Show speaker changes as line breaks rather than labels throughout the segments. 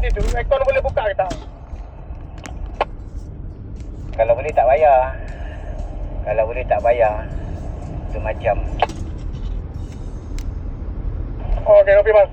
tidur. Aircon boleh buka ke tak?
Kalau boleh tak bayar. Kalau boleh tak bayar. Itu macam.
Oh, okey, okey bang.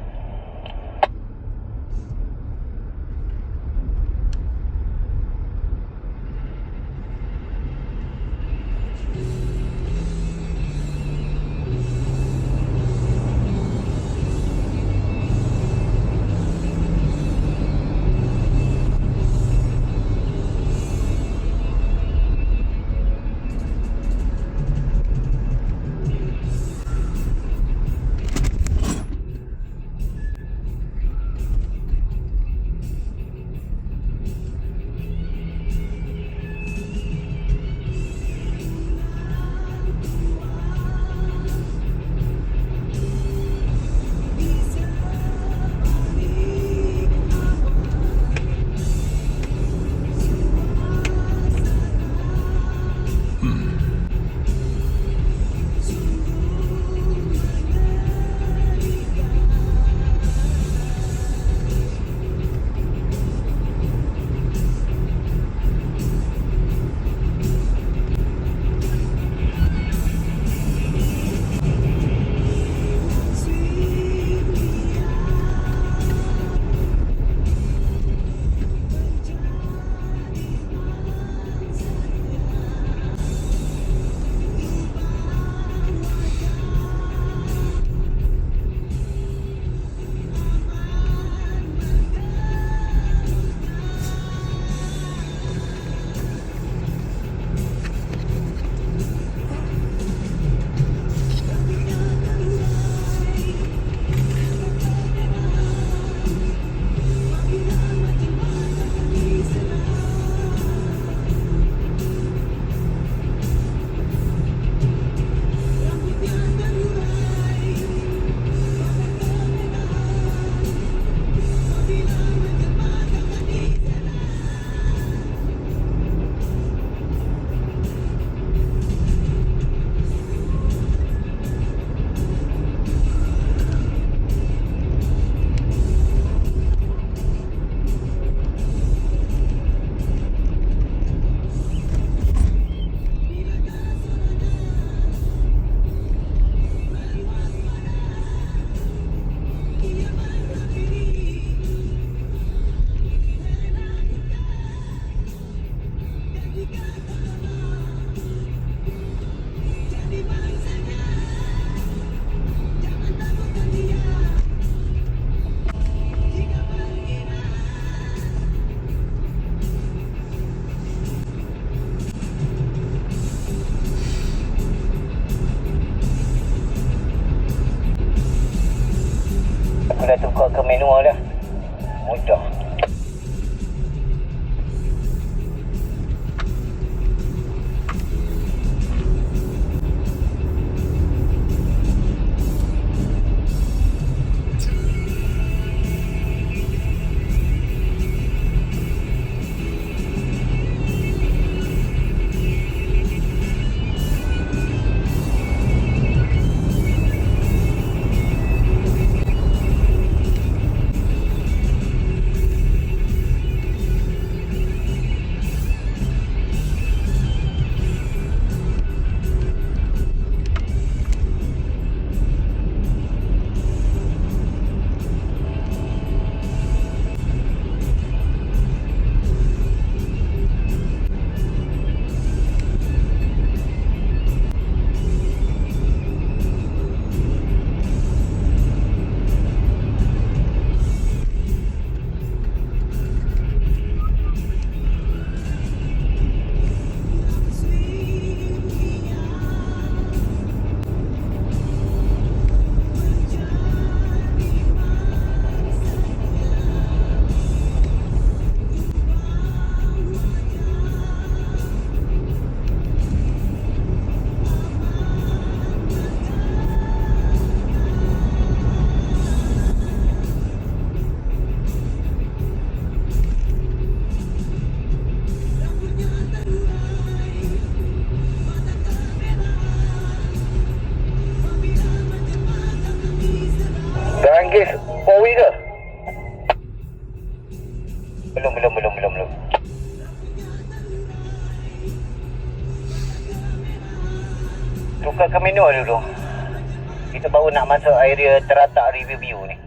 Aku dah tukar ke manual dah. Mudah. Buka ke menu dulu. Kita baru nak masuk area teratak review view ni.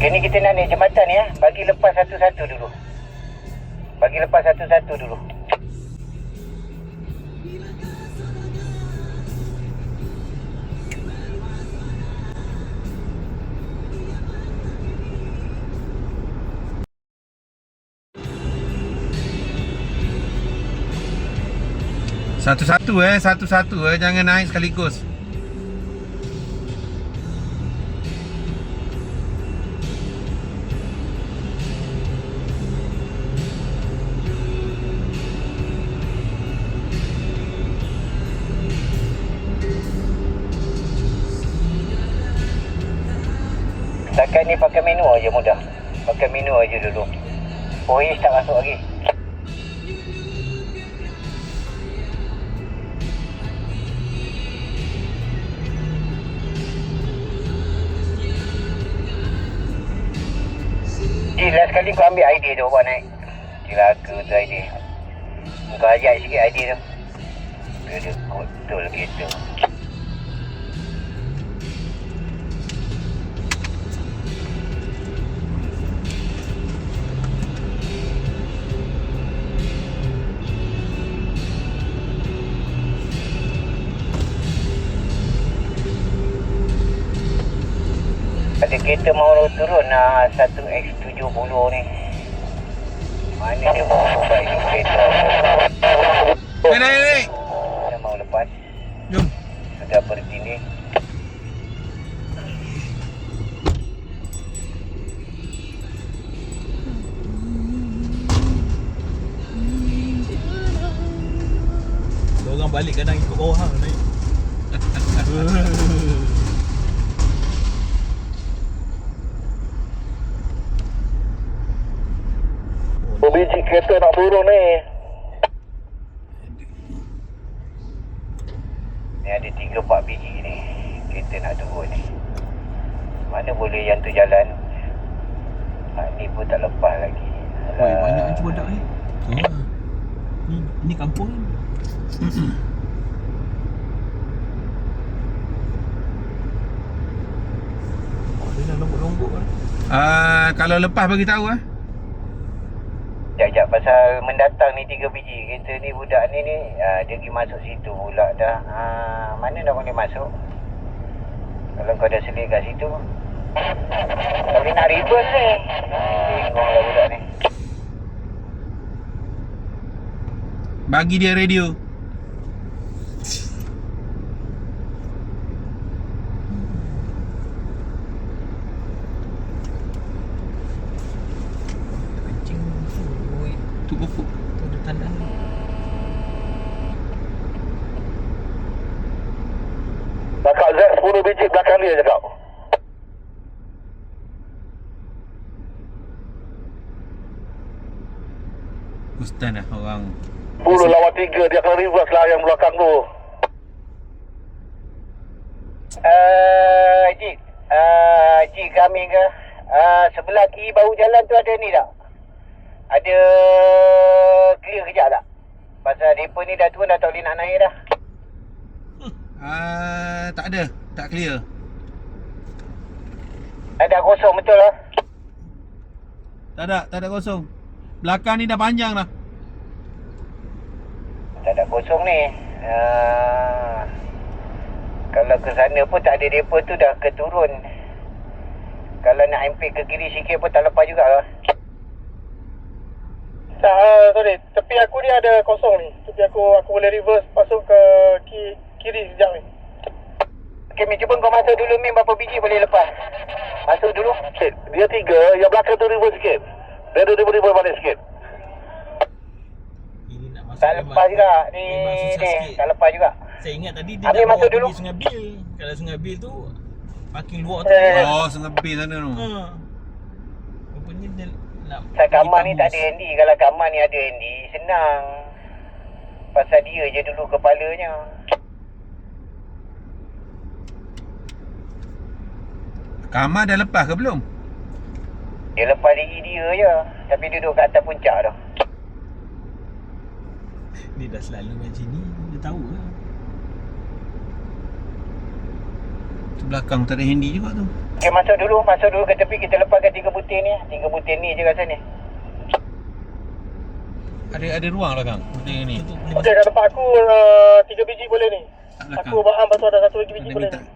Okay, ni kita nak naik jambatan ni Bagi lepas satu-satu dulu. Bagi lepas satu-satu dulu.
Satu-satu jangan naik sekaligus.
Setakat ni pakai menu aja mudah. Pakai menu aja dulu. Voice tak masuk lagi. Ji, last kali kau ambil ID tu buat naik. Celaka tu ID. Kau ajak sikit ID tu. Dia kotor gitu. Ada kereta mau turun 1X70 ni. Mana dia mau baik ni kereta?
Naik.
Dia mau lepas.
Jom.
Sudah bertindih.
Orang balik kadang ikut bawah naik.
Berbiji kereta nak turun ni.
Ni ada 3-4 biji ni. Kereta nak turun ni. Mana boleh yang tu jalan. Ni pun tak lepas lagi.
Oi, banyak yang cuba dak ni. Ni kampung kan. Dia dah lombok-lombok kan.
Kalau lepas bagi tahu
Sekejap pasal mendatang ni 3 biji. Kereta ni budak ni dia pergi masuk situ pula dah. Mana dah boleh masuk? Kalau kau dah selit kat situ. Tapi nak reverse ni. Bingung lah budak ni.
Bagi dia radio.
Kencing tu.
Tu pokok.
Tu ada tanda ni.
Cakap Z 10 biji belakang dia cakap.
Ustaz lah orang.
10 lawan 3 dia akan reverse lah yang belakang tu.
Cik. Cik kami ke? Sebelah kiri bahu jalan tu ada ni tak? Ada clear kejap tak? Pasal depa ni dah turun dah tak boleh nak naik dah.
Tak ada. Tak clear.
Dah kosong betul lah.
Tak ada kosong. Belakang ni dah panjang dah.
Tak ada kosong ni. Kalau ke sana pun tak ada depa tu dah keturun. Kalau nak empik ke kiri sikit pun tak lepas juga lah.
Tak, sorry. Tepi aku ni ada kosong ni. Tepi aku boleh reverse masuk ke kiri sekejap ni.
Okay, Mi, cuba kau masuk dulu, Mi. Berapa biji boleh lepas? Masuk dulu.
Sikit. Dia 3, yang belakang tu reverse sikit. Dia ada reverse balik sikit.
Ini nak masuk
Tak lepas juga. Ni.
memang susah sikit.
Tak lepas juga.
Saya ingat tadi dia
Ambil
dah
masuk
bawa
dulu.
pergi Sungai Bil. Kalau Sungai Bil tu parking luar tu.
Oh, Sengebin sana tu.
Rupanya dia nak
Pasal Kamal ni
pergi
tak ada
kampus.
Andy. Kalau Kamal ni ada Andy, senang. Pasal dia je dulu kepalanya.
Kamar dah lepas ke belum?
Dia lepas diri dia je. Tapi duduk kat atas puncak tu.
Dia dah selalu macam ni. Dia tahu lah.
Tu belakang tak ada handy juga tu.
Okay, masuk dulu ke tepi. Kita lepaskan 3 butir ni. 3 butir ni je kat sana.
Ada ruang belakang. Benda ni.
Betul, boleh
Okey,
masuk.
kat tempat aku 3 biji boleh ni.
Tak belakang.
Aku faham pasal ada 1 lagi biji
Ada
boleh
minta.
ni.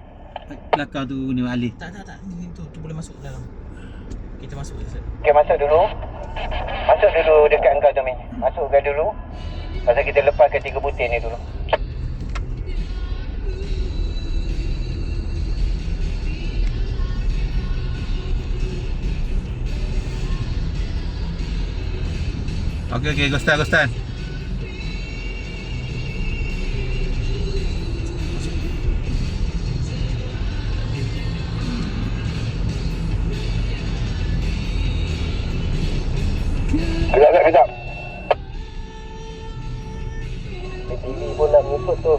Belakang tu ni alih.
Tak. Ni tu boleh masuk dalam. Kita masuk je.
Okay, masuk dulu. Masuk dulu dekat engkau tu, Min. Masukkan dulu. Pasal kita lepaskan 3 butir ni dulu.
Okey, Gostan.
Kejap. TV pun nak menyusut tu.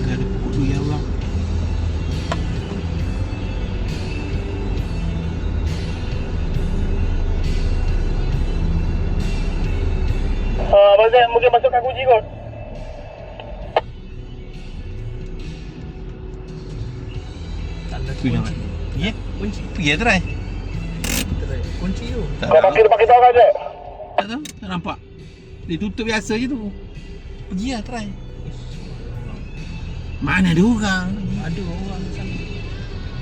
Ada pokok tu ya Allah.
Abang Zaid mungkin masukkan kunci kot.
Tak ada
Tu jangan. Ya?
Kunci.
Pergi ya try.
Kunci tu.
Tak
Kau
tahu.
pakai tahu kan Zaid?
Tak tahu. Tak nampak. Dia tutup biasa je tu. Pergi lah try. Mana ada orang?
Ada orang sana.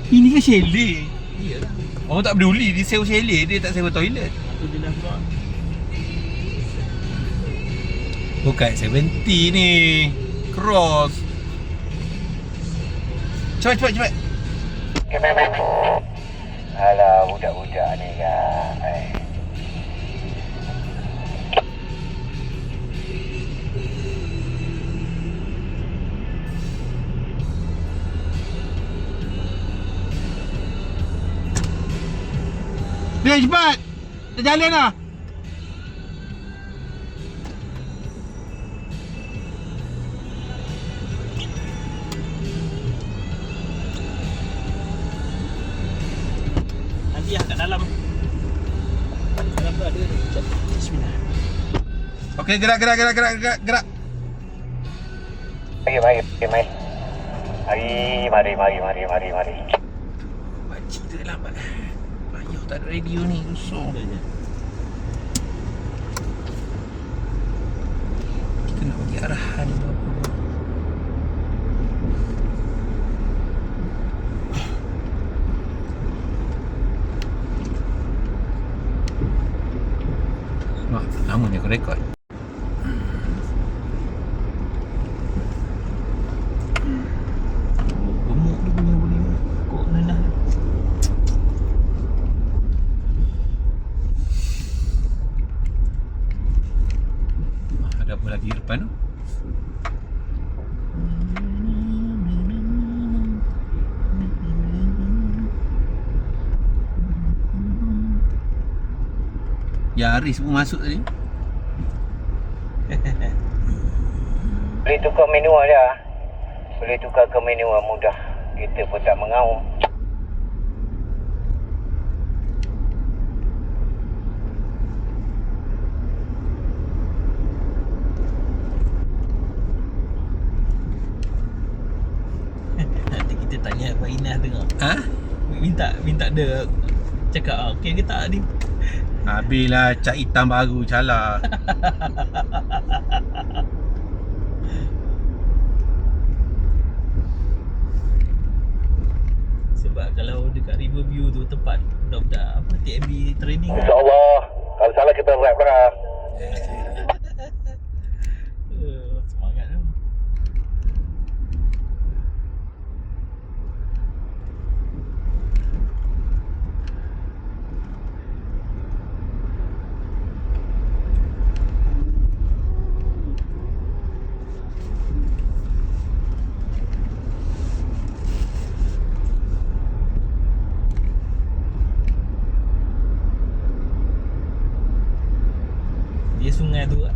Ini kan chalet.
Iyalah.
Orang tak peduli. Dia sewa chalet. Dia tak sewa toilet.
Tu dia dah keluar.
Bukan 70 ni. Cross. Cepat.
Okay, Min. Alah, budak-budak ni kan.
Dia cepat. Dah jalan dah.
Nanti lah kat dalam. Dalam tu ada. Bismillah.
Okey, gerak.
Mari.
Pakcik tu dah lambat. Payah tak ada radio ni. Rusuk.
Ada je.
Kita nak bagi arahan tu apa. Wah, lama ni aku rekod.
Gemuk dia punya boleh kok nendah.
Ada apa lagi depan tu? Yaris pun masuk tadi.
Boleh tukar manual dah. Boleh tukar ke manual mudah. Kita pun tak mengaum.
Nanti kita tanya Abang Inas tengok.
Ha?
Minta dia cakap okey ke tak ni?
Habislah cat hitam baru cala.
Sebab kalau dekat Riverview tu tempat budak-budak apa TMB training.
InsyaAllah. Kalau salah kita rap lah.
Semangat tu.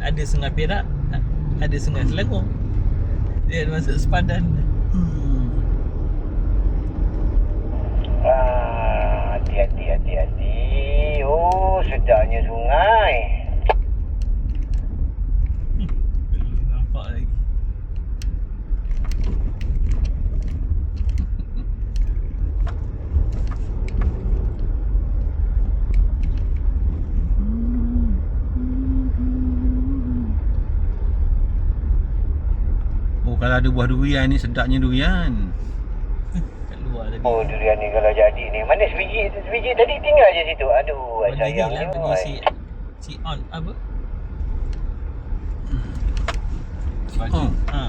ada Sungai Perak, ada Sungai Selangor. Dia masuk sepadan.
Hati-hati. Oh, sedapnya sungai.
Nampak lagi.
Oh, kalau ada buah durian ni sedapnya durian.
Kat luar tadi.
Oh, durian ni kalau jadi ni. Mana sebiji tadi tinggal je situ. Aduh, sayang
lah
ni.
bagi si on apa? Baju.
Oh.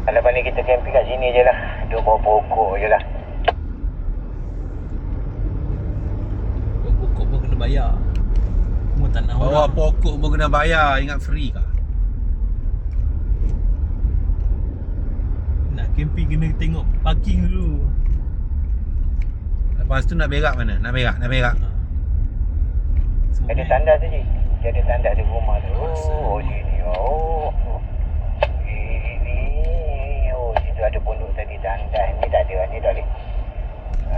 Lepas ni kita camping kat sini je lah. Duduk bawah pokok je lah.
Pokok pun kena bayar. Semua tanah
Bawah
orang.
pokok pun kena bayar. Ingat free kah?
Nak camping kena tengok parking dulu.
Lepas tu nak berak mana? Nak berak.
Semua
Ada tanda tu je. Dia ada tanda di rumah tu. Oh, sini. Oh. Ini. Oh, situ ada pondok tadi tanda. Ni tak ada. Ni tak boleh.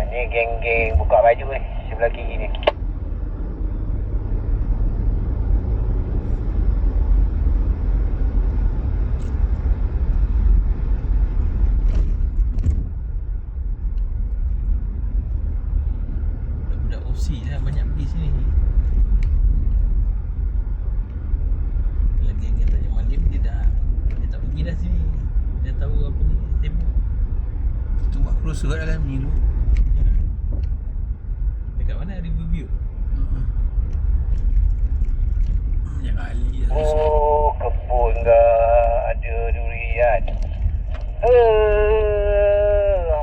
Ni geng-geng buka baju ni. Sebelah kiri ni.
budak OC lah banyak pergi sini. Kalau geng-geng Tanjung Malim dia tak pergi dah sini. Dia tahu apa ni tembok.
Kita buat cruiser kat dalam ni dulu.
Dekat mana Riverview?
Banyak kali lah.
Oh, kebun ke ada durian.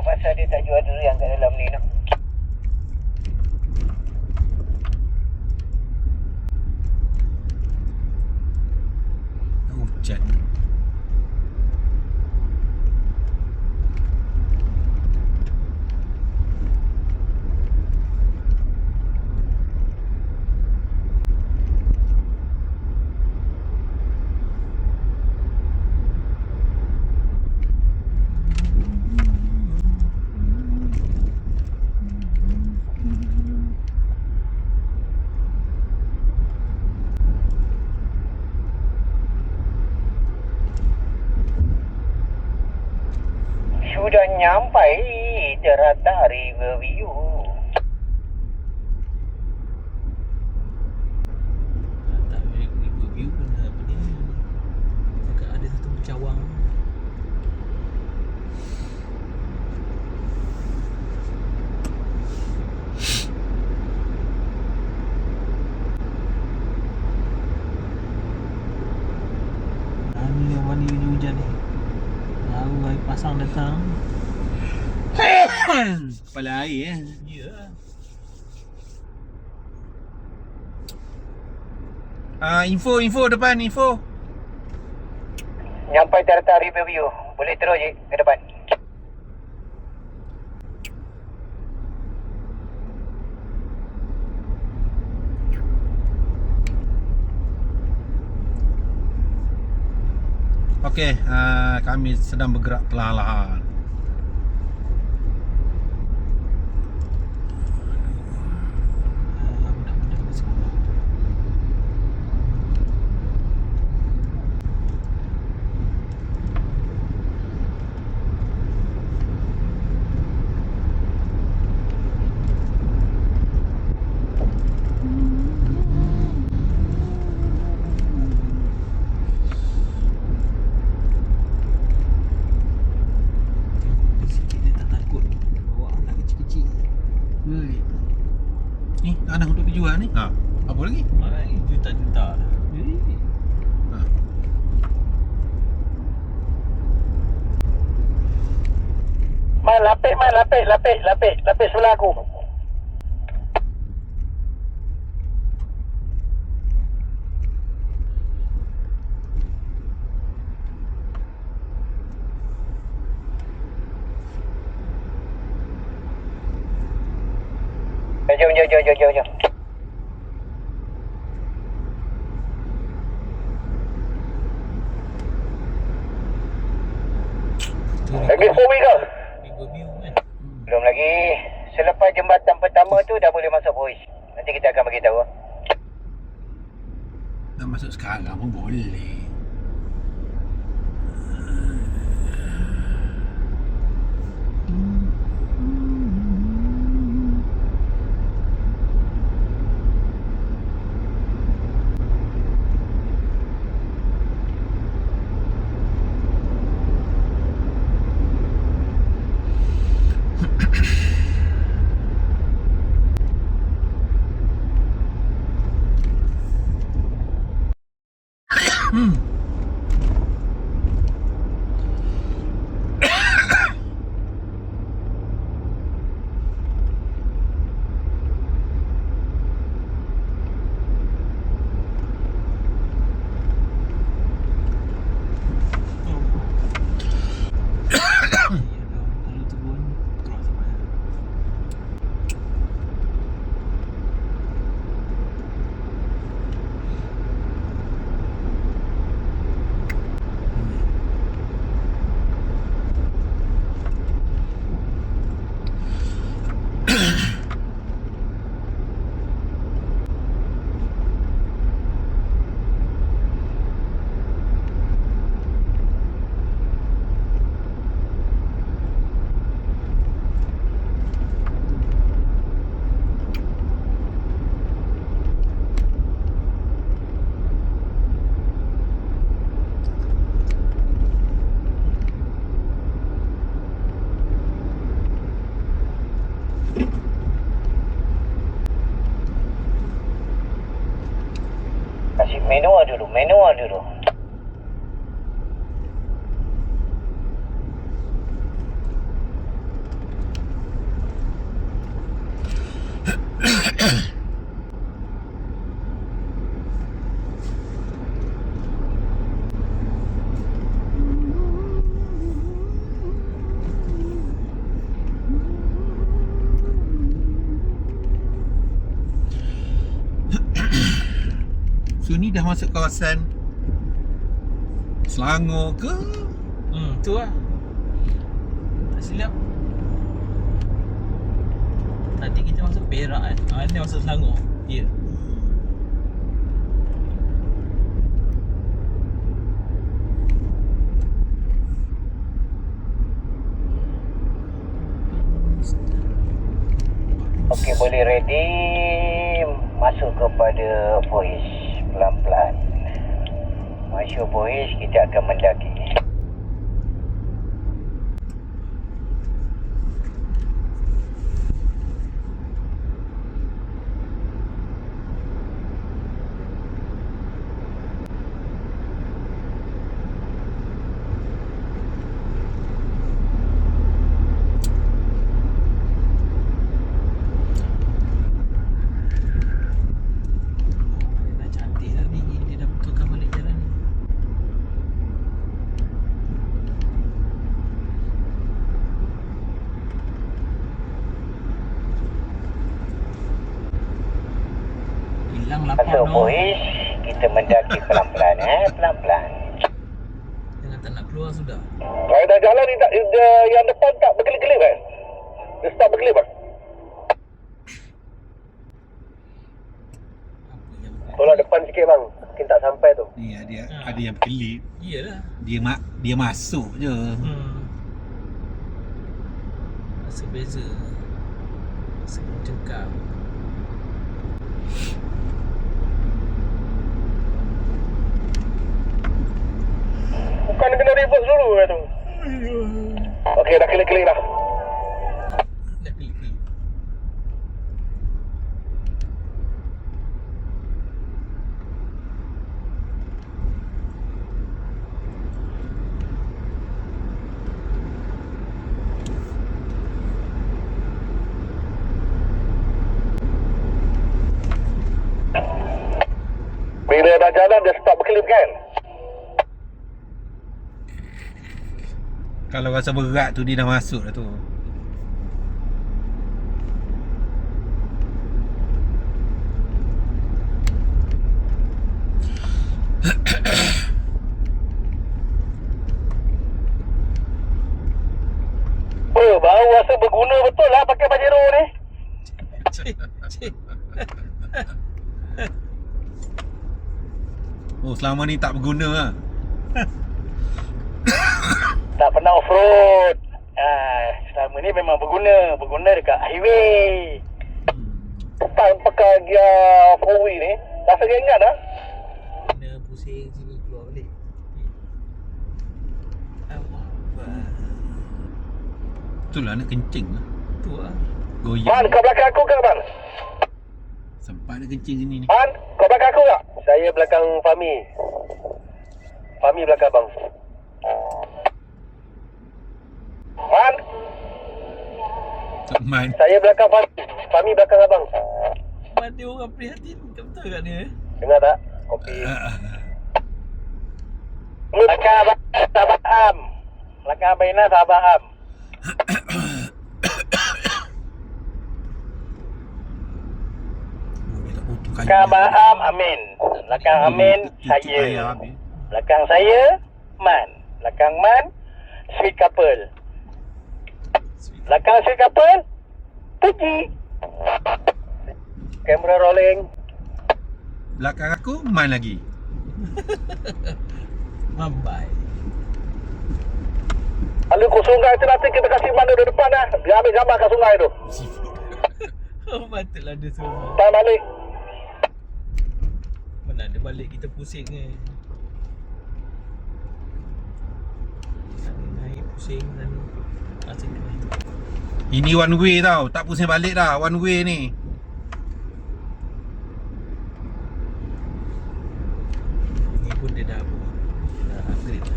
Pasal dia tak jual durian kat dalam ni no.
Hujan.
Sudah nyampai Terata Riverview.
Tak Riverview pun apa ni. Dekat ada satu bercawang. Ni warna hujan ni. Lalu air pasang datang.
Kepala air
Ya.
Info depan info.
Nyampai Terata Riverview. Boleh terus je ke depan.
Okey, kami sedang bergerak perlahan-lahan.
Budak-budak di sekolah.
tanah untuk dijual ni. Ha. Apa lagi?
Ai, juta-juta lah.
Ha.
Man, lapik sebelah aku.
Jom. Lagi 4 week ke?
Minggu view kan.
Belum lagi. Selepas jambatan pertama tu dah boleh masuk voice. Nanti kita akan bagi tahu.
Dah masuk sekarang pun boleh.
Lalu turun cross sampai.
Kasih manual dulu.
So ni dah masuk kawasan Selangor ke?
Tu lah. Tak silap. Tadi kita masuk Perak kan. Ni masuk Selangor. Ya.
Okey, boleh ready. Masuk kepada voice pelan-pelan. Masuk voice, kita akan mendaki.
Dah cantik dah ni. Dia dah betulkan balik jalan ni. Hilang lapar
Masuk
no.
voice, kita mendaki pelan-pelan pelan-pelan.
Jangan tak nak keluar sudah.
Dah jalan ni tak, yang depan tak berkelip-kelip kan? Dia start berkelip kan?
Apa yang
Tolak depan sikit bang. Mungkin tak sampai tu.
Ni ada yang berkelip.
Iyalah.
Dia masuk je.
Rasa beza. Rasa cengkam.
Bukan kena reverse dulu ke tu? Okey, dah kelip-kelip dah.
Dah klik-klik.
jalan dia stop berkelip kan?
Kalau rasa berat tu dia dah masuk dah tu.
Baru rasa berguna betul lah pakai Pajero ni.
Cik.
Oh, selama ni tak berguna lah.
Tak pernah off-road. Selama ni memang berguna dekat highway. Depan pakai gear 4-wheel ni, rasa ringan lah.
Kena pusing sini keluar balik.
Itulah nak kencing lah.
Tu lah.
Goyang.
Man, kau belakang aku ke Man?
Sempat nak kencing sini ni.
Man, kau belakang aku tak? Saya belakang Fahmi. Fahmi belakang abang. Man,
Tak main.
saya belakang Fahmi. Fahmi belakang abang.
Mana orang prihatin betul kat dia?
Dengar tak? Kopi. Belakang abang sahabat Am. Belakang abang Ina sahabat Am. Belakang abang Am Amin. Belakang Amin saya. Belakang saya Man. Belakang Man Sweet couple. Belakang sweet couple Puji. Kamera rolling.
Belakang aku main lagi.
Mambai.
Lalu ke sungai tu nanti kita kasih mana di depan dah. Dia ambil gambar kat sungai tu.
Oh, patutlah dia semua.
Lepas balik.
Mana ada balik kita pusing kan. Sana naik pusing sana. Asyik naik.
Ini one way tau. Tak pusing balik dah. One way ni.
Ni pun dia dah upgrade dah.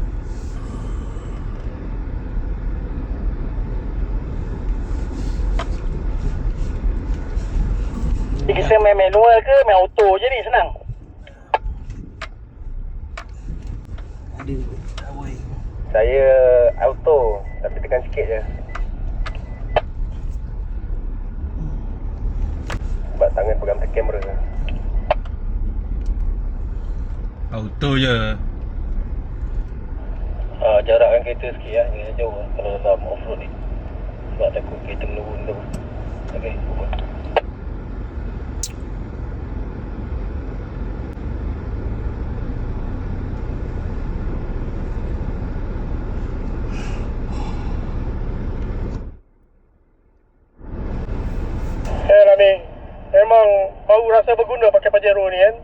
Kita main manual ke main auto je ni senang.
Ada awai.
Saya auto tapi tekan sikit je. Sebab tangan pegang kamera.
Auto je.
Jarakkan kereta sikit lah. Jangan jauh lah kalau dalam off-road ni. Sebab takut kereta menurun tu. Okay, cuba. Rami, memang baru rasa berguna pakai Pajero ni kan?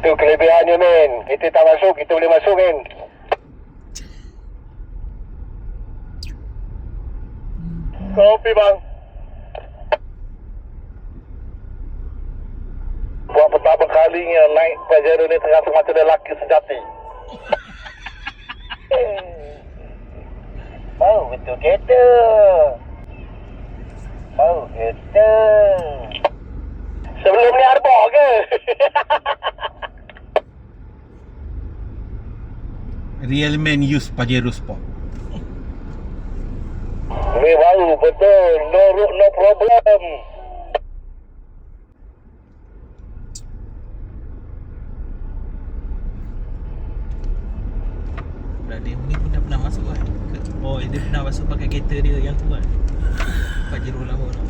Tu kelebihannya men. Kita tak masuk, kita boleh masuk kan? Kopi bang. Buat pertama kalinya naik Pajero ni tengah semata lelaki sejati. Bau betul kereta. Bau kereta. Sebelum ni arbor ke?
Real man use Pajero Sport.
Ni baru betul. No problem.
Dia ni pun dah pernah masuk kan. Oh, dia pernah masuk pakai kereta dia yang tu kan. Pajero lama tu.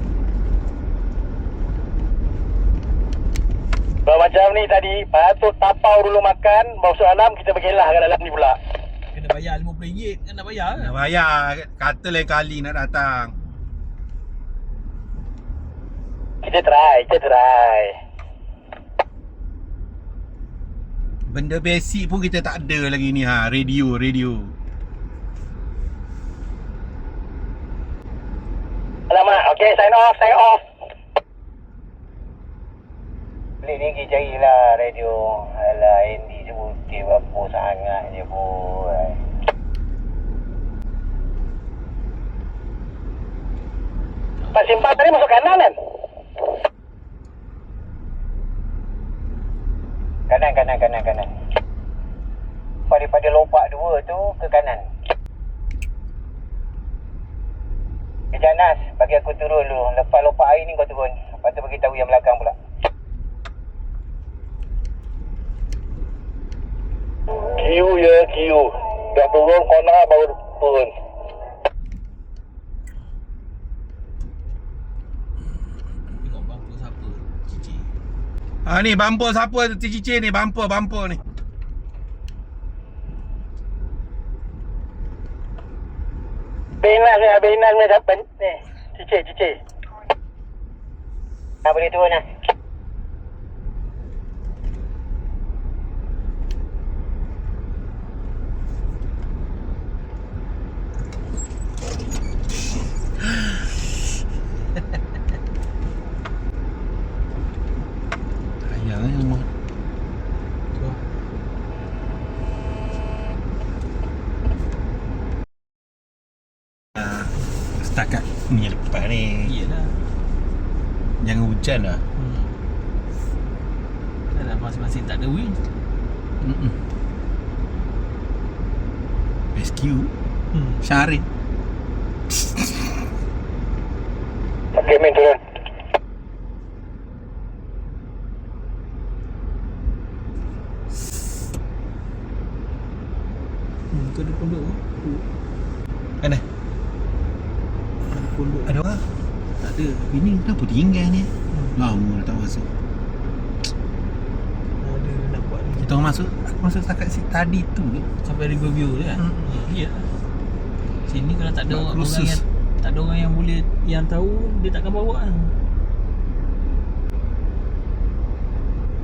Kalau macam ni tadi, patut tapau dulu makan, masuk alam kita bergelah kat dalam ni pula.
Kena bayar RM50 kan, nak bayar
Nak
kan?
bayar. Kata lain kali nak datang.
Kita try.
Benda basic pun kita tak ada lagi ni ha. Radio.
Alamak, okay, sign off.
Beli ni pergi carilah radio. Alah, Andy sebut apa sangat je boy.
Pak Simpang tadi masuk kanan kan?
Kanan. Daripada lopak 2 tu ke kanan. Kejanas, bagi aku turun dulu. Lepas lopak air ni kau turun. Lepas tu bagi tahu yang belakang pula.
Q. Dah turun corner baru turun.
Tengok bumper siapa. Cici.
Ni bumper siapa Cici ni, bumper ni.
Benar ni dapat ni. Cici.
Boleh turun lah.
Ayah rumah.
Tu.
Setakat ni lepas ni.
Iyalah.
Jangan hujan lah.
Dah masing-masing tak ada winch.
Rescue Syarin.
Okey, main turun.
Kau ada pondok ke?
Mana?
Ada pondok.
Ada orang?
Tak ada.
Ini kenapa tinggal ni? Lama dah tak masuk.
Ada nampak ni.
Kita orang masuk. Aku masuk setakat si tadi tu ke?
Sampai riverview tu kan? Ya. Sini kalau tak ada
Buat
orang
khusus.
yang tak ada orang yang boleh yang tahu, dia takkan bawa kan.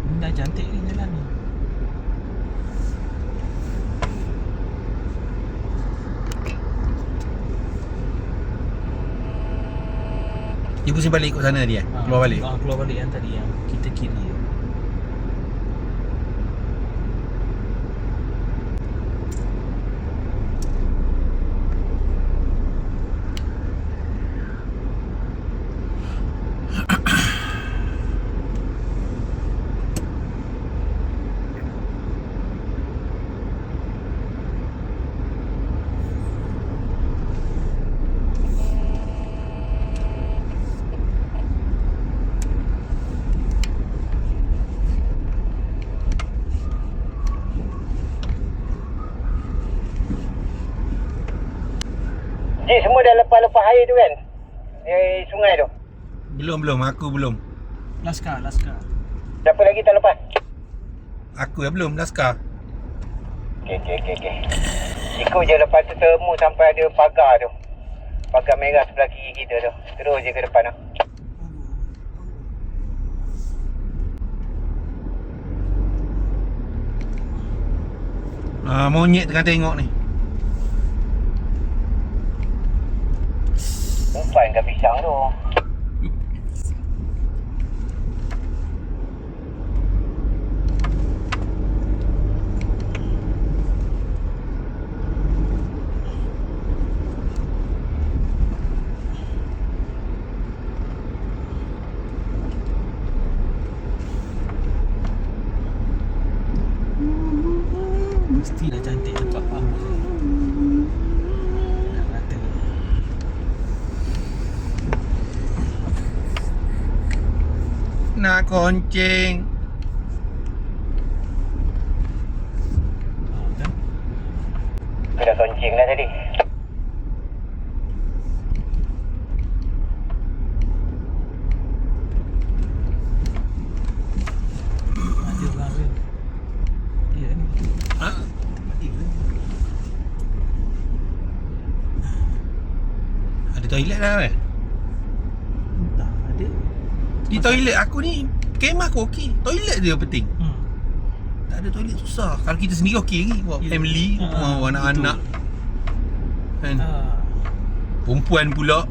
Ni dah cantik ni jalan ni.
Dia pusing balik ikut sana dia. Keluar balik.
Keluar balik yang tadi yang kita kiri tu.
Semua dah lepas air tu kan? Sungai tu.
Belum. Aku belum.
Laskar.
Siapa lagi tak lepas?
Aku yang belum. Laskar.
Okey. Ikut je lepas tu temu sampai ada pagar tu. Pagar merah sebelah kiri kita tu. Terus je ke depan tu.
Monyet tengah tengok ni.
Umpan kat pisang tu.
Mesti dah cantik tempat pump. Nak kata.
Nak koncing.
Kan?
Aku dah koncing dah tadi.
Ada orang ke? Ya ni.
Ada toilet dah kan?
Entah ada.
Di toilet aku ni kemah aku okey. Toilet dia yang penting. Tak ada toilet susah. Kalau kita sendiri okey lagi. Buat family, bawa anak-anak. Kan? Perempuan pula.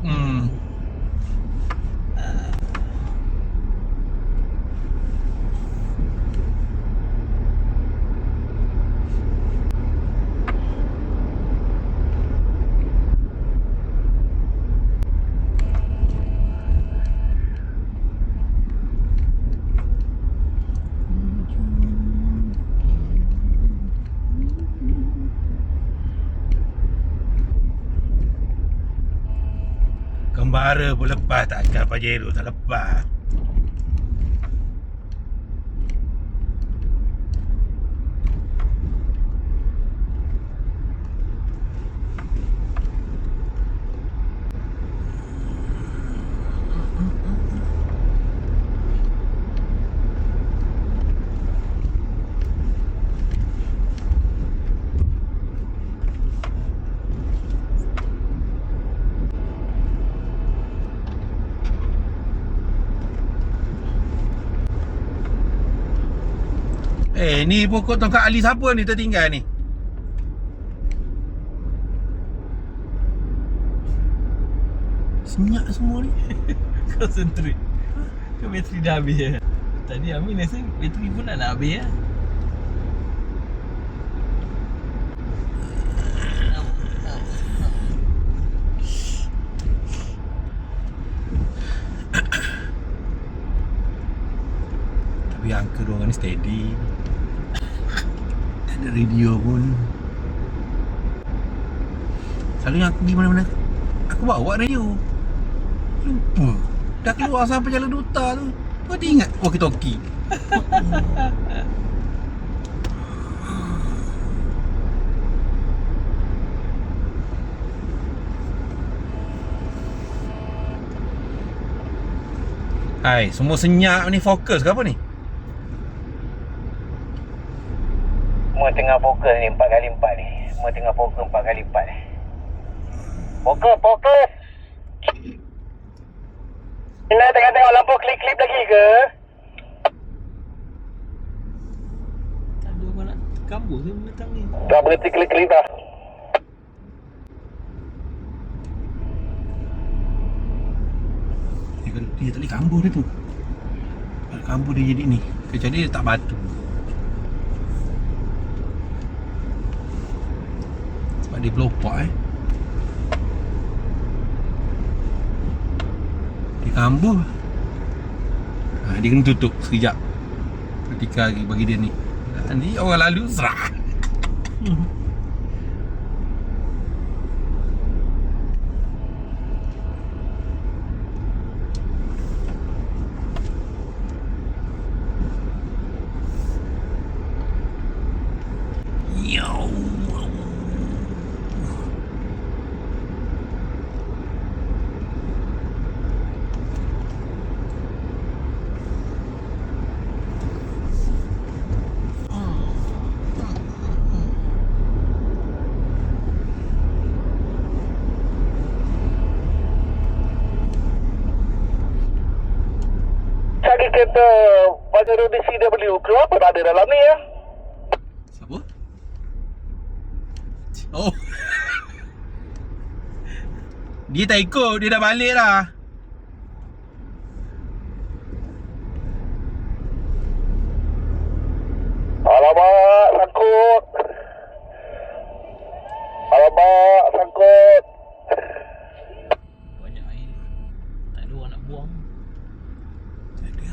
bara pun lepas, takkan Pajero tak lepas. Ni pokok tongkat Ali siapa ni tertinggal ni? Senyap semua ni.
Concentrate. Kau bateri dah habis ya? Tadi Amin rasa bateri pun nak habis ya?
Tapi angka diorang ni steady. Tak ada radio pun. Selalunya aku pergi mana-mana, aku bawa radio. Lupa. Dah keluar sampai Jalan Duta tu, kau tak ingat walkie-talkie? Hai, semua senyap ni, fokus ke apa ni?
Semua tengah fokus ni 4x4 ni. Semua tengah fokus 4x4 ni. Fokus.
Ina tengah tengok lampu klip-klip lagi ke?
Tak ada orang nak kambur ke datang ni?
Dah berhenti klip-klip dah.
Dia tak boleh kambur dia tu. Kalau kambur dia jadi ni, kecuali dia letak batu. Sebab dia pelopak Dia kambur. Dia kena tutup sekejap. Ketika lagi bagi dia ni. Nanti orang lalu serah.
Cari kereta Pajero DCW. Kenapa tak ada dalam ni ya?
Siapa? Oh. Dia tak ikut, dia dah balik dah.
Alamak, sangkut.
Banyak air. Tak ada orang nak buang.
Tak ada.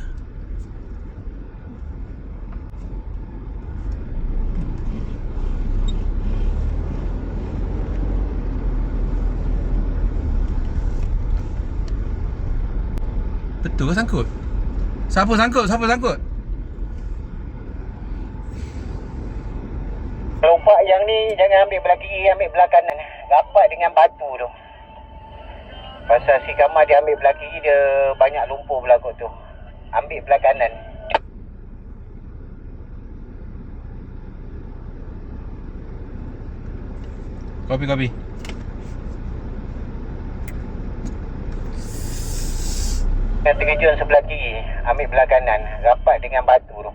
Betul ke sangkut? Siapa sangkut?
Lompat yang ni jangan ambil belah kiri, ambil belah kanan. Rapat dengan batu tu. Pasal si Kamal dia ambil belah kiri, dia banyak lumpur belah kot tu. Ambil belah kanan.
Kopi.
Yang terjun sebelah kiri, ambil belah kanan. Rapat dengan batu tu.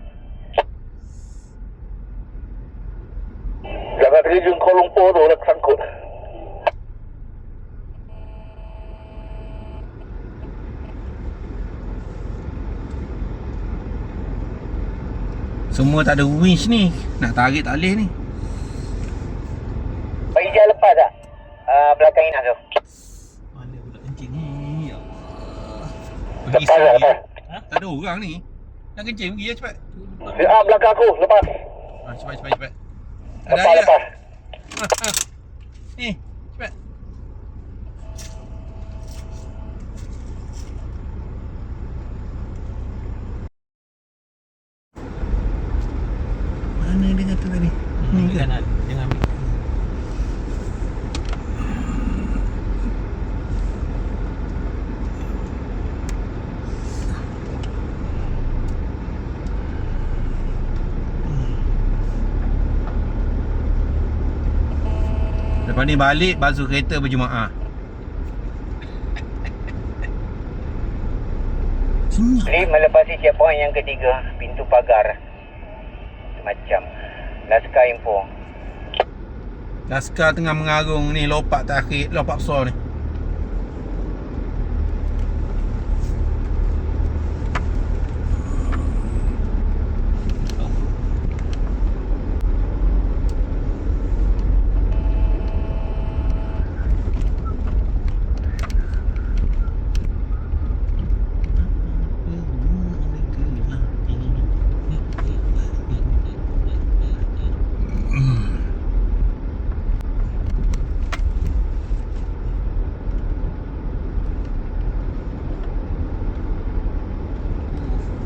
Jangan terjun Kuala Lumpur tu nak sangkut.
Semua tak ada winch ni. Nak tarik tak boleh ni.
Pak Ijaz lepas tak? Belakang Inas tu.
Mana pula kencing ni? Ya Allah.
Pergi
Lepas
sekali.
lepas.
Tak ada orang ni. Nak kencing pergi ya cepat.
Belakang aku, lepas.
Cepat.
Lepas.
Ni, cepat. kereta tadi? Ni ke?
Kanan. Jangan ambil.
Lepas ni balik basuh kereta berjemaah. Senyap.
Lip melepasi checkpoint yang ketiga, pintu pagar. Macam Laskar info.
Laskar tengah mengarung ni, lopak terakhir, lopak besar ni.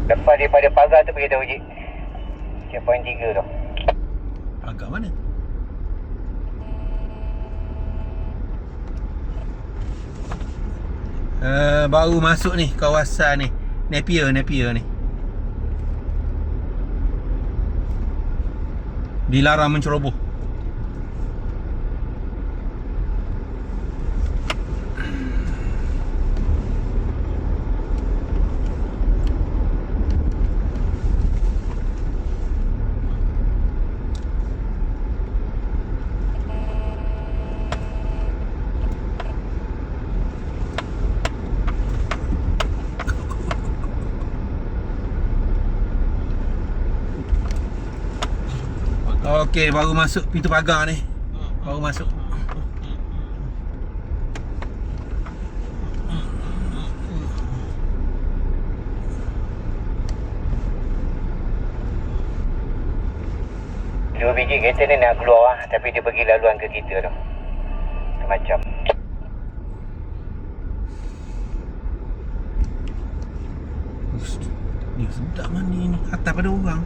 Lepas daripada pagar tu beritahu je. Checkpoint 3 tu.
Agak mana? Baru masuk ni kawasan ni, Napier ni. Dilarang menceroboh. Okey, baru masuk pintu pagar ni. Baru masuk.
Dua biji kereta ni nak keluar tapi dia bagi laluan ke kita tu. Macam.
Ni sedap mandi ni. Atas pada orang.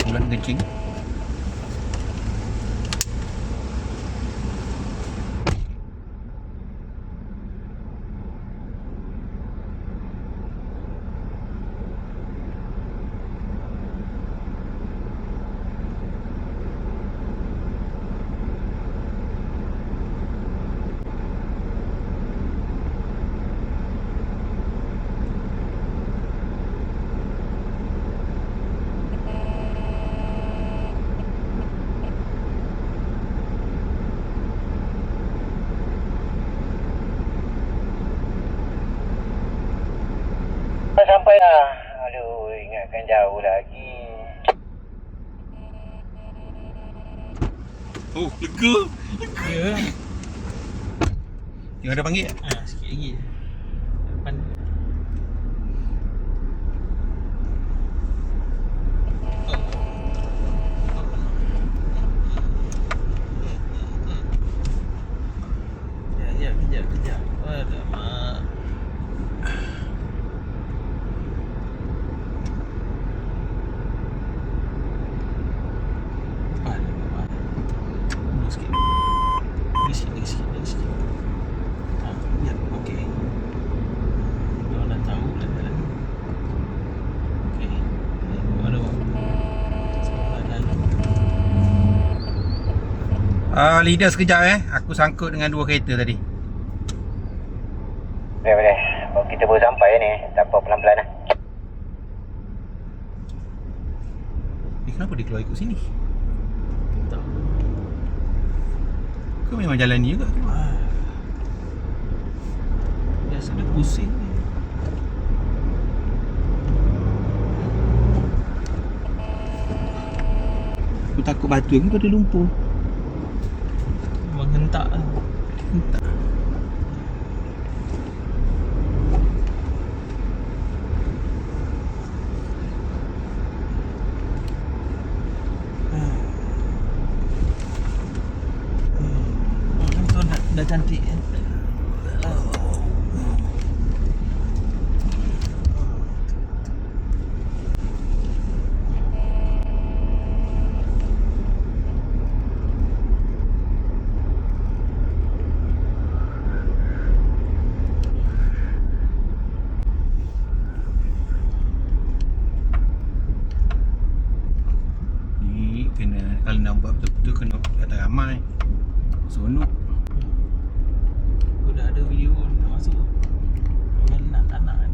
Bulan kencing.
Sampai dah. Aduh, ingatkan jauh lagi.
Oh, lega.
Ya.
Yang ada panggil?
Sikit lagi. Depan. Kejap. Alamak. Lagi sikit. Ya, okey. Kau dah tahu dah jalan. Okey. Ada apa?
Leader sekejap Aku sangkut dengan dua kereta tadi.
Boleh. Kita baru sampai ni. Tak apa, pelan-pelan lah.
Kenapa dia keluar ikut sini?
Tak.
Kau memang jalan ni juga?
Biasa dia pusing ni.
Aku takut batu lagi pada lumpur.
Menghentak lah.
Entah.
cantik kan.
Ni kena, kalau nak buat betul-betul kena kata ramai. Seronok.
Aku dah ada video nak masuk. Orang nak tak nak kan.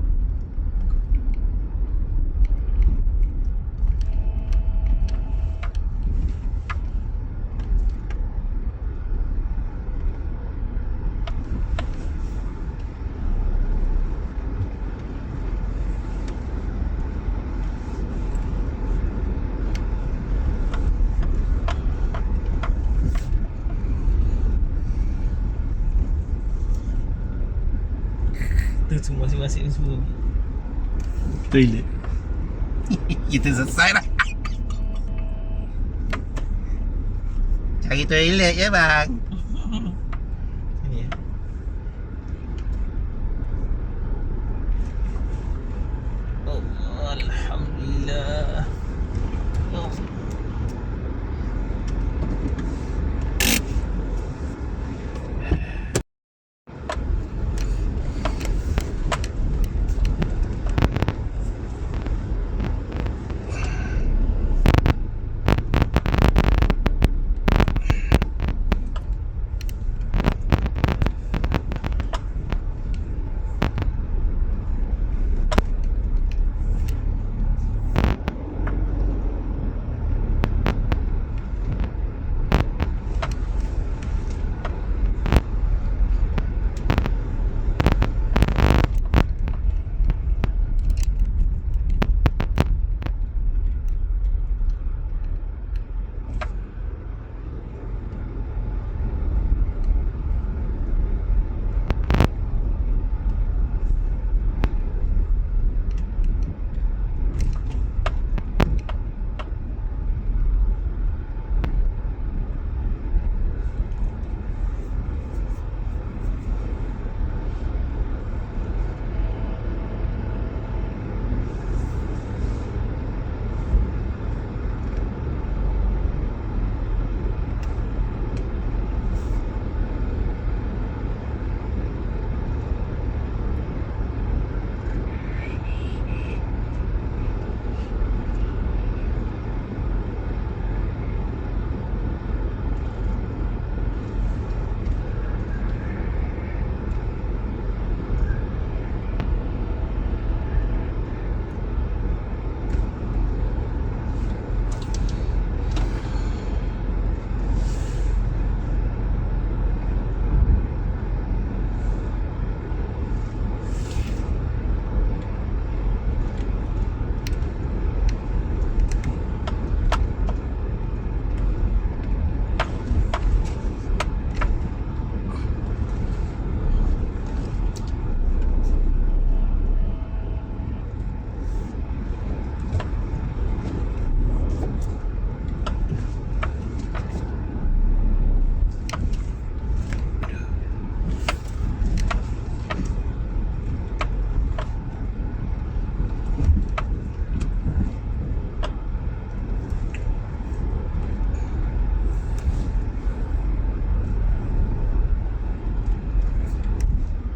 Tu semua masing-masing semua.
Toilet. Kita selesai dah. Cari toilet ya bang.
Sini ya. Oh, alhamdulillah. Oh.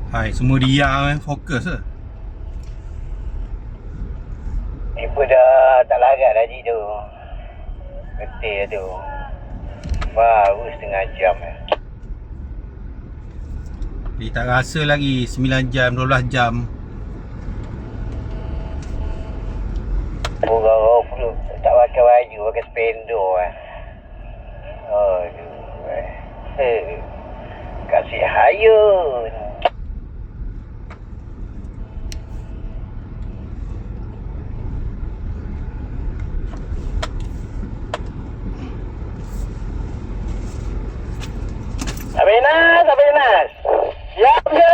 Hai, semua diam fokus ke?
Ni pun dah tak larat dah Haji tu. Getih tu. Baru setengah jam
Dia tak rasa lagi 9 jam, 12 jam.
Orang pun tak pakai baju, pakai spanduk Aduh. Kasih hayun.
Abinas. Siap je.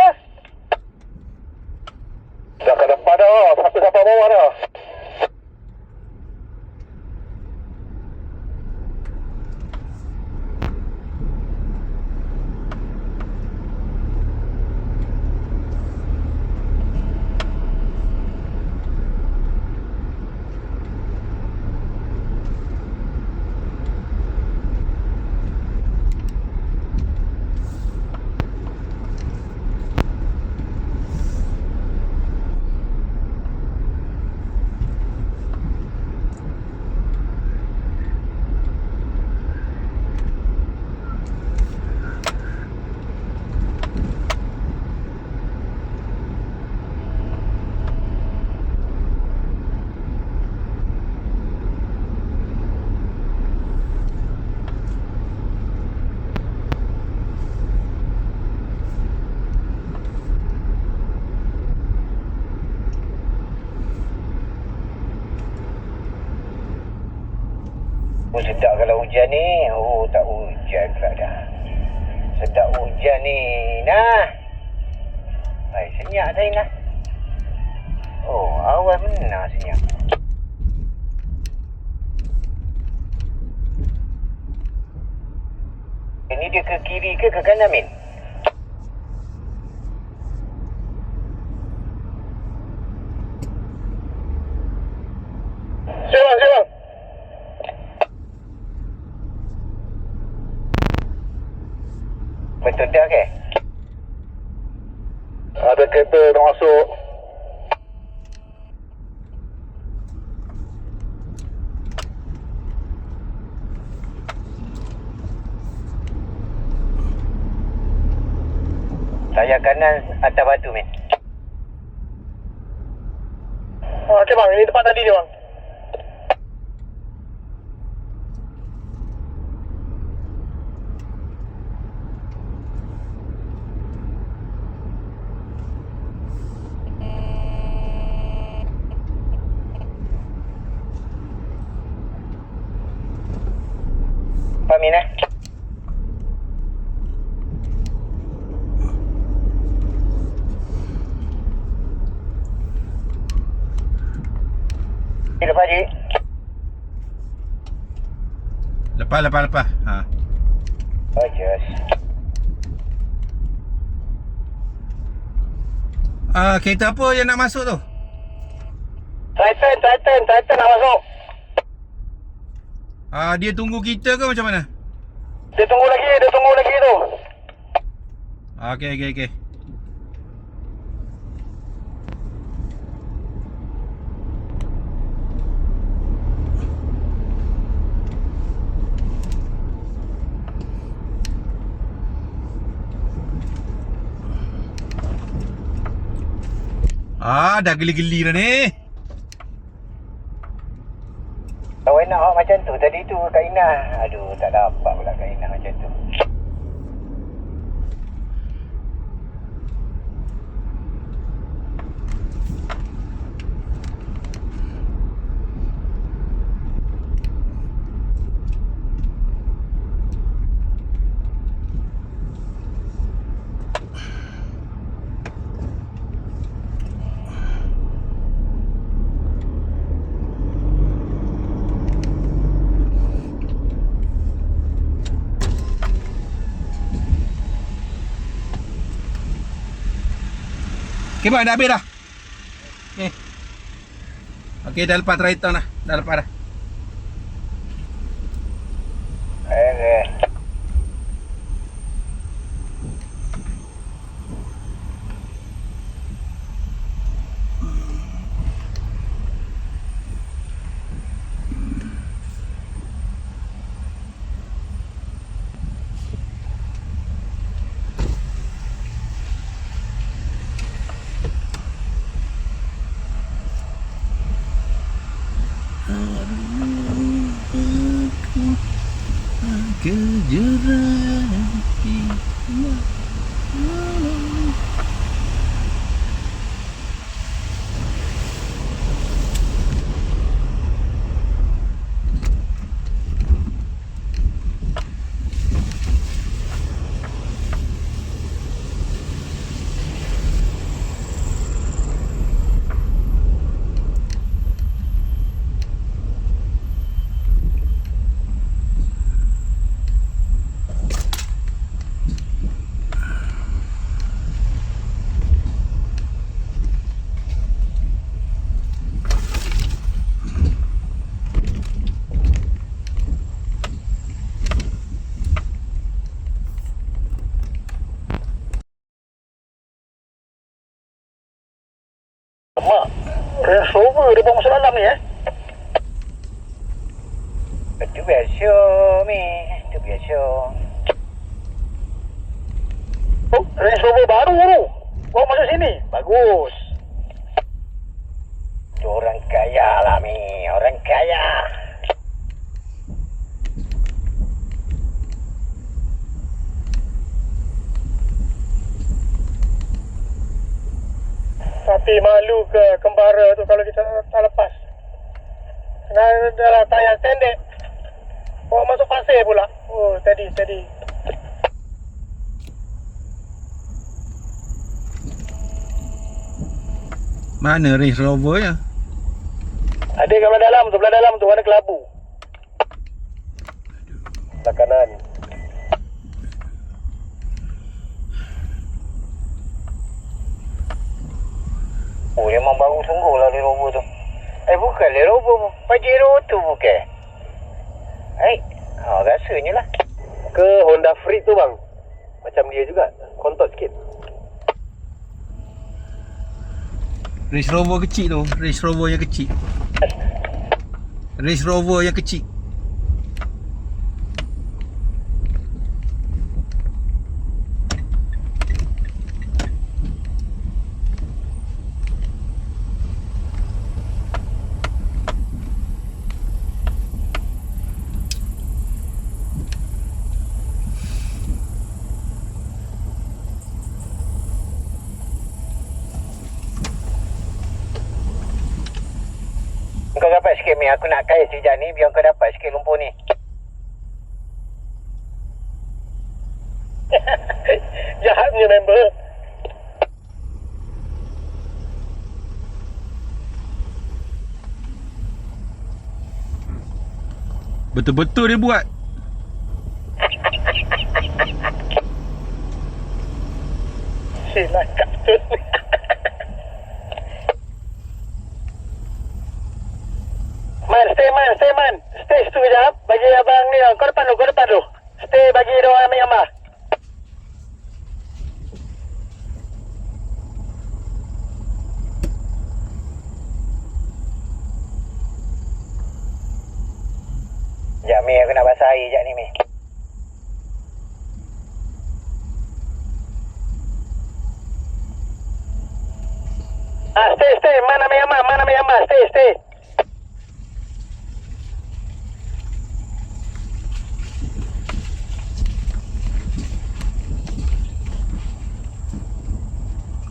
Dah ke depan dah. Sampai bawah dah.
Oh, sedap kalau hujan ni. Oh, tak hujan pula dah. Sedap hujan ni. Nah. Hai, senyap saya nah. Oh, awal benar senyap. Ini dia ke kiri ke kanan, Min?
Siap.
Betul dah ke?
Ada kereta nak masuk.
Saya kanan atas batu, Min.
Okey bang, ini tempat tadi ni bang.
Apa, Min Lepas je.
Lepas. Ha.
Oh, just.
Kereta apa yang nak masuk tu?
Titan nak masuk.
Dia tunggu kita ke macam mana?
Dia tunggu lagi tu.
Okey. Dah geli-geli dah ni.
Kau nak awak macam tu tadi tu Kak Ina. Aduh, tak dapat pula Kak Ina macam tu.
Okey bang, dah habis dah. Okey, dah lepas Triton dah. Dah lepas dah.
Okay.
Mak, Range Rover dia bawa masuk dalam ni
Itu biasa, Mi. Itu biasa.
Oh, Range Rover baru tu. Bawa masuk sini. Bagus.
Itu orang kaya lah, Mi. Orang kaya.
Tapi malu ke kembara tu kalau kita tak lepas. Kena dalam tayar pendek. stay pula. Oh, steady.
Mana Range Rover ya?
Ada kat sebelah dalam tu, warna kelabu. Sebelah kanan.
Oh, memang baru sungguh lah Land Rover tu. Bukan Land Rover, Pajero tu bukan. Rasanya lah.
Ke Honda Freed tu bang. Macam dia juga. Kontot sikit.
Range Rover kecil tu. Range Rover yang kecil. Range Rover yang kecil.
Kau dapat sikit Mi, aku nak kait sejak ni biar kau dapat sikit lumpur ni.
Jahatnya member.
Betul-betul dia buat.
Silap tu. Stay man. Stay situ kejap. Bagi abang ni. Kau depan tu. Stay bagi dia orang ambil gambar.
Sekejap Mi, aku nak basah air sekejap ni Mi.
Stay. Man ambil gambar. Stay.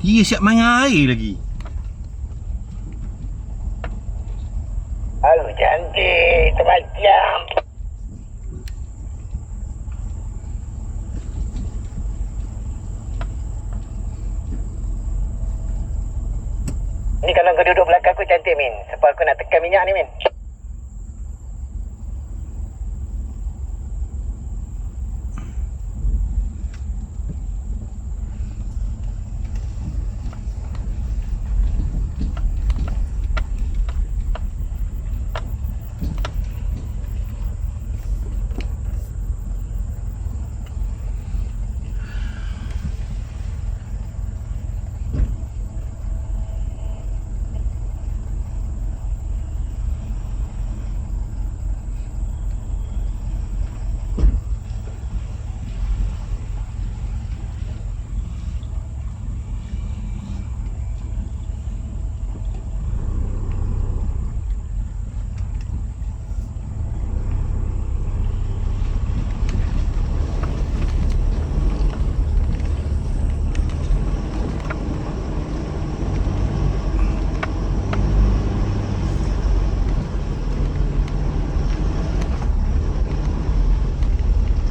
Dia siap main air lagi.
Aduh, cantik. Terpajam. Ni kalau kau duduk belakang aku cantik Min. Sebab aku nak tekan minyak ni Min.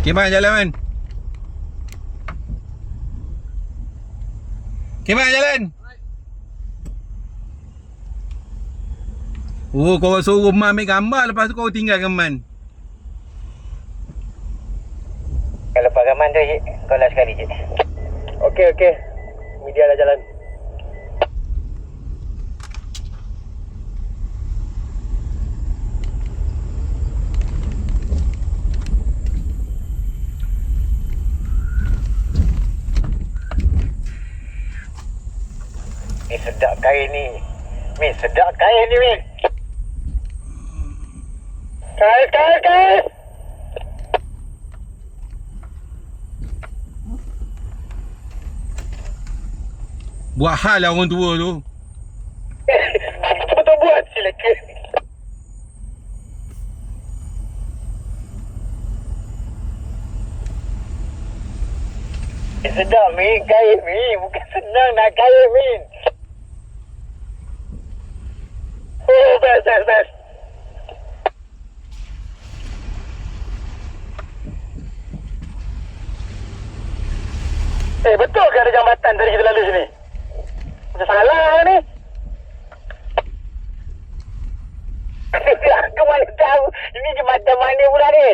Okay man, jalan man. Okay man, jalan. Oh, kau suruh Man ambil gambar, lepas tu kau tinggalkan Man.
Kalau lepas gaman tu kau lah sekali je.
Okey. Media dah jalan.
Sedap kain ni. Min, sedap kain ni, Min.
Kais.
Buat hal lah orang tua tu.
Betul buat silakan.
Sedap, Min. Kain, Min. Bukan senang nak kain, Min.
Oh, best. betul ke ada jambatan tadi kita lalu sini? Macam salah ni. Aku mana tahu. Ini jambatan mana pula ni?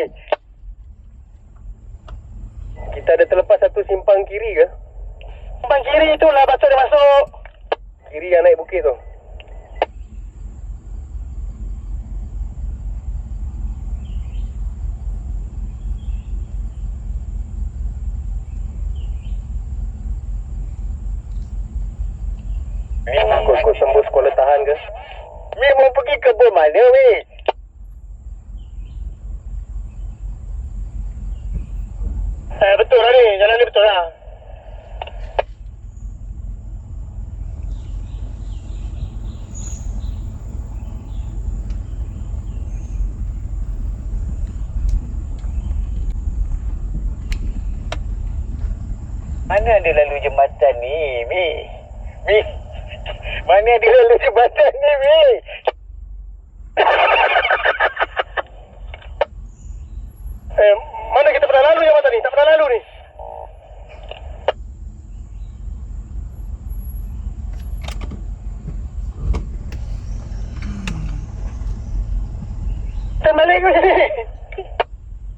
Kita ada terlepas satu simpang kiri ke? Simpang kiri itulah pasal dia masuk. Kiri yang naik bukit tu. Kau sembus sekolah tahan ke? Mi mau pergi kebun mana, Mi? Betul lah ni. Jalan ni betul lah.
Mana ada lalu jembatan ni, Mi? Mi? Mana ada lalu jembatan ni, Mi?
Mana kita pernah lalu jambatan ni? Tak pernah lalu ni. Kita balik ke sini?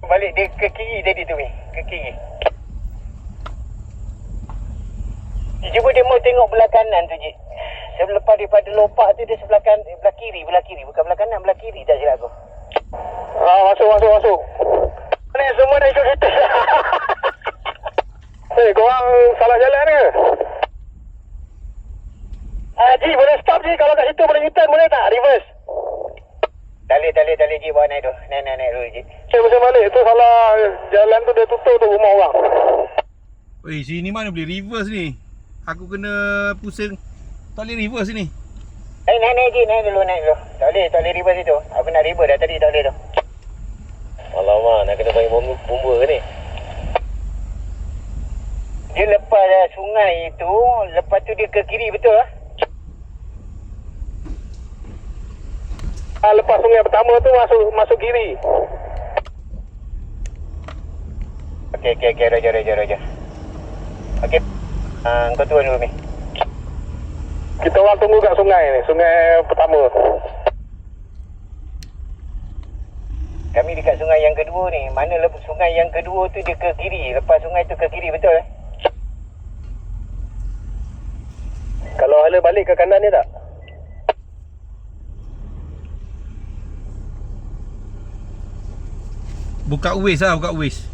Balik dia ke kiri tadi tu, Mi. Ke kiri. Cuba dia mau tengok belah kanan tu, Cik. Selepas daripada lopak tu dia sebelah kiri, bukan belah kanan, belah kiri tak silap aku.
Masuk. Ni semua dah ikut kita. Korang salah jalan ke? Ji, boleh stop Ji. Kalau kat situ boleh U-turn boleh tak? Reverse.
Tak boleh, Cik. Bawa naik tu. Naik dulu, Cik.
Macam balik. Tu salah jalan tu dia tutup tu rumah orang.
Weh, sini mana boleh reverse ni? Aku kena pusing. Tak boleh reverse ni.
Naik, Cik. Naik dulu. Tak boleh reverse itu. Apa nak reverse dah tadi tak boleh tu.
Alamak, nak kena panggil bomba ke ni?
Dia lepas sungai itu, lepas tu dia ke kiri, betul lah?
Lepas sungai pertama tu masuk kiri.
Okey, Roger. Okey, kau turun dulu, Mi.
Kita orang tunggu kat sungai ni, sungai pertama.
Kami dekat sungai yang kedua ni. Mana sungai yang kedua tu dia ke kiri. Lepas sungai tu ke kiri, betul?
Kalau hala balik ke kanan ni tak?
Buka Waze lah, buka Waze.